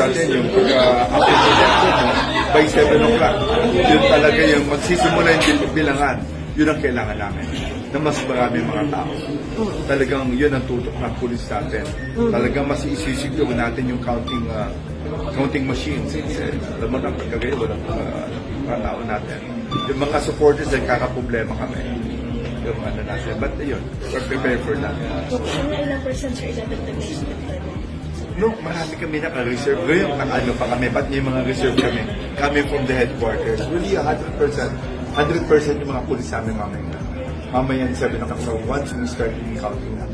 natin yung pagka-after election, no? By 7 o'clock. Yun talaga yung magsisimula yung bilangan. Yun ang kailangan namin. Na mas marami mga tao. Talagang yun ang tutok ng pulis natin. Talagang mas isisiguro natin yung counting machine. Alam mo na, pagkagayon, walang mga tao natin. Yung mga supporters ay kakaproblema kami. Yung ano natin. But yun, we're prepared for that. Ano ilang percent sir idadagdag na expected? No, marami kami naka-reserve. Ngayon, ano pa kami, ba't may mga reserve kami? Kami from the headquarters. Really, 100%. 100% yung mga pulis sa amin mamaya. Mamaya 7 o'clock. So once we start counting na.